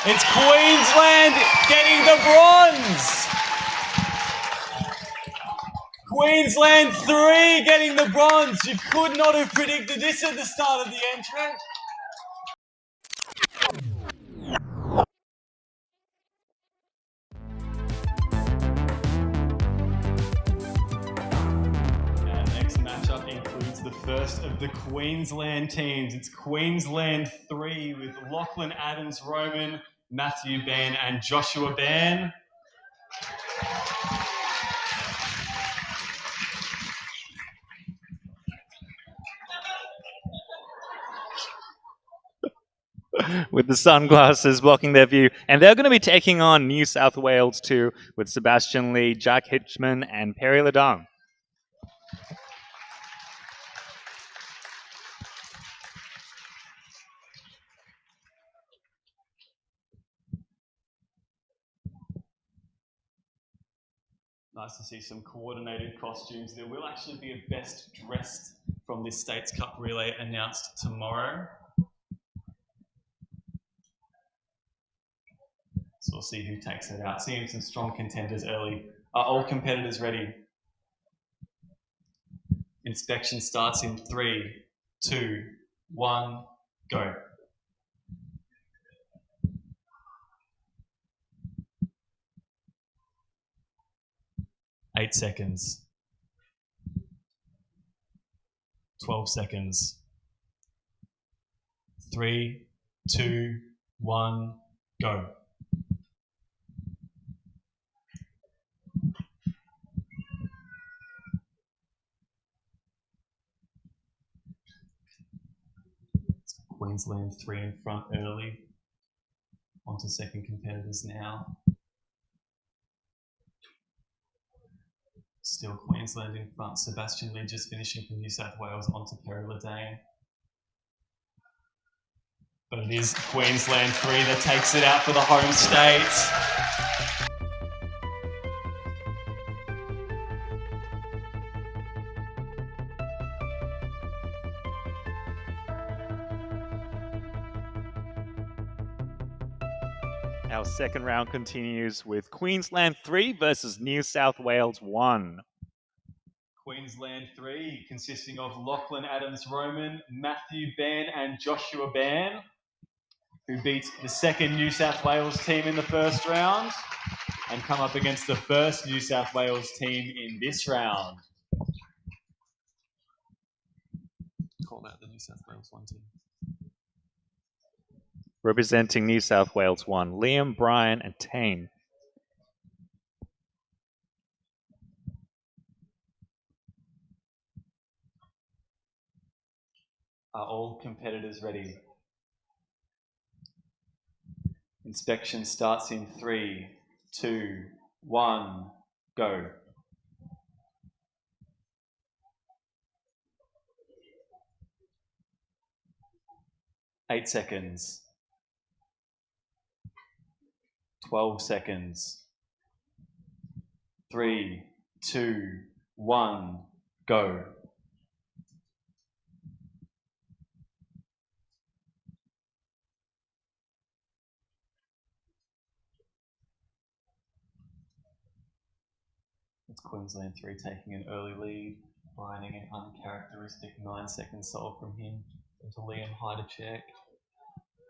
It's Queensland getting the bronze. Queensland 3 getting the bronze. You could not have predicted this at the start of the entrant. Our next matchup includes the first of the Queensland teams. It's Queensland 3 with Lachlan Adams Roman, Matthew Ben and Joshua Ben. With the sunglasses blocking their view. And they're going to be taking on New South Wales 2 with Sebastian Lee, Jack Hitchman, and Perry Ledong. Nice to see some coordinated costumes. There will actually be a best dressed from this States Cup relay announced tomorrow. So we'll see who takes it out. Seeing some strong contenders early. Are all competitors ready? Inspection starts in 3, 2, 1, go. Eight seconds. 12 seconds. 3, 2, 1, go. Queensland 3 in front early. On to second competitors now. Still Queensland in front. Sebastian Lee just finishing from New South Wales onto Perry Ledang. But it is Queensland 3 that takes it out for the home state. Our second round continues with Queensland 3 versus New South Wales 1. Queensland 3 consisting of Lachlan Adams Roman, Matthew Ben and Joshua Ben, who beat the second New South Wales team in the first round and come up against the first New South Wales team in this round. Call out the New South Wales 1 team. Representing New South Wales 1, Liam, Brian, and Tane. Are all competitors ready? Inspection starts in 3, 2, 1, go. Eight seconds. 12 seconds. 3, 2, 1, go. It's Queensland 3 taking an early lead, finding an uncharacteristic 9-second solve from him into Liam Heidercheck.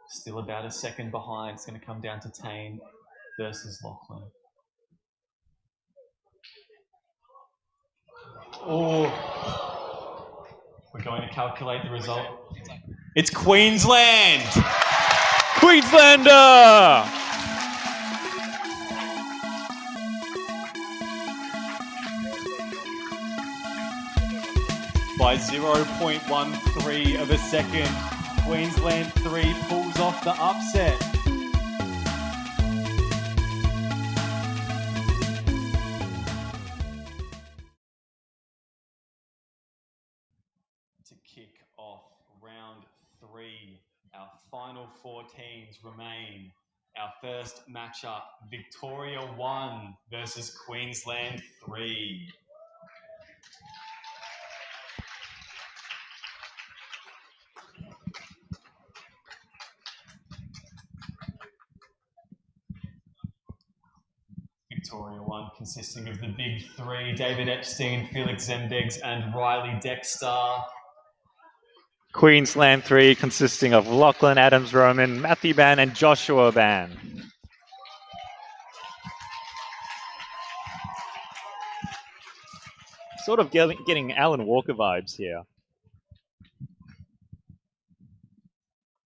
Still about a second behind. It's going to come down to Tane versus Lachlan. Oh, we're going to calculate the result. It's Queensland! Queenslander! By 0.13 of a second, Queensland 3 pulls off the upset. To kick off round 3, our final 4 teams remain. Our first matchup, Victoria 1 versus Queensland 3. Victoria 1 consisting of the big three, David Epstein, Felix Zemdegs and Riley Dexter. Queensland 3 consisting of Lachlan Adams-Roman, Matthew Ban and Joshua Ban. Sort of getting Alan Walker vibes here.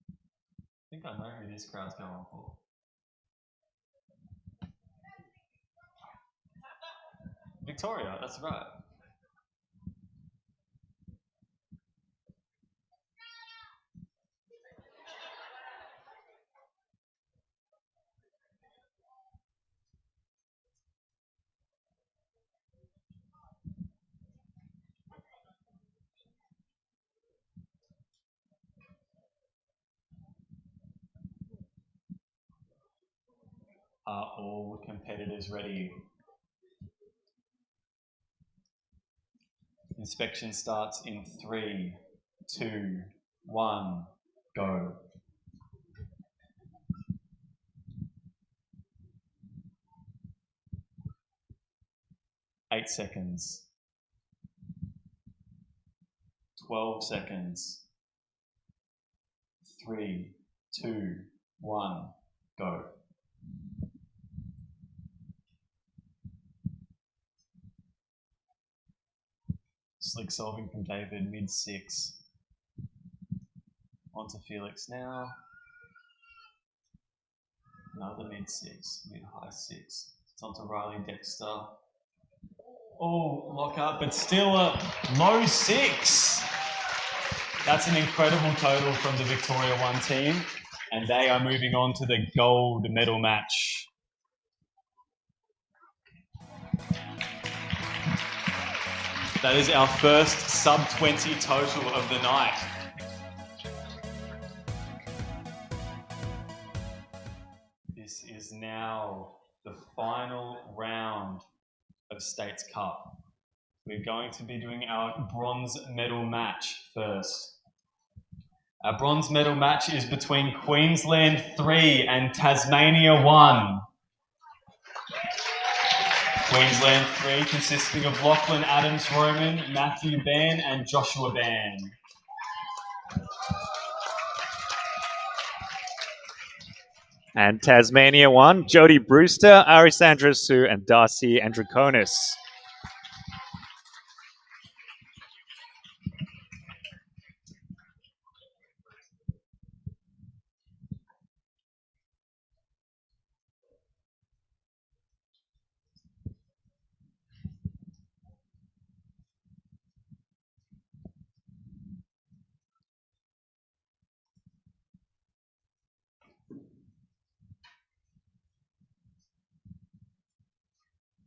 I think I know who this crowd's going for. Victoria, that's right. Are all competitors ready? Inspection starts in 3, 2, 1, go. Eight seconds. 12 seconds. 3, 2, 1, go. Slick solving from David, mid 6. On to Felix now. Another mid 6, mid high 6. It's on to Riley Dexter. Oh, lock up, but still a low 6. That's an incredible total from the Victoria 1 team, and they are moving on to the gold medal match. That is our first sub-20 total of the night. This is now the final round of States Cup. We're going to be doing our bronze medal match first. Our bronze medal match is between Queensland 3 and Tasmania 1. Queensland 3 consisting of Lachlan Adams-Roman, Matthew Ban and Joshua Ban. And Tasmania 1, Jody Brewster, Arisandra Sue and Darcy Androkonis.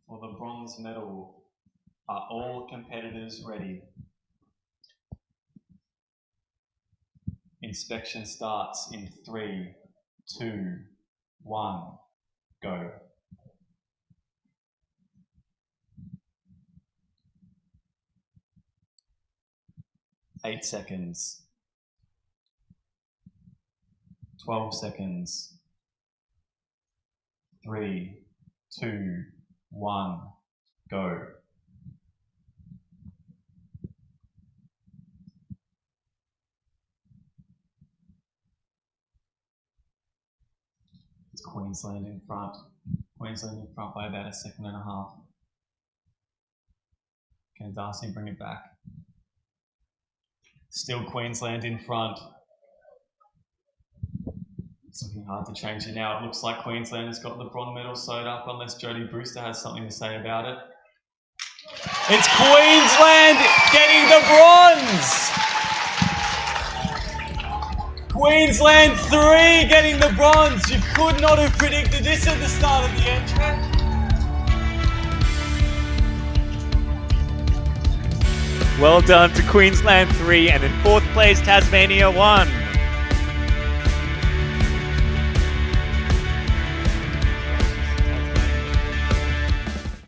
For the bronze medal, are all competitors ready? Inspection starts in 3, 2, 1, go. Eight seconds. 12 seconds. 3, 2, 1, go. It's Queensland in front. Queensland in front by about a second and a half. Can Darcy bring it back? Still Queensland in front. It's looking hard to change it now. It looks like Queensland has got the bronze medal sewed up unless Jody Brewster has something to say about it. It's Queensland getting the bronze! Queensland 3 getting the bronze. You could not have predicted this at the start of the entry. Well done to Queensland 3 and in 4th place Tasmania 1.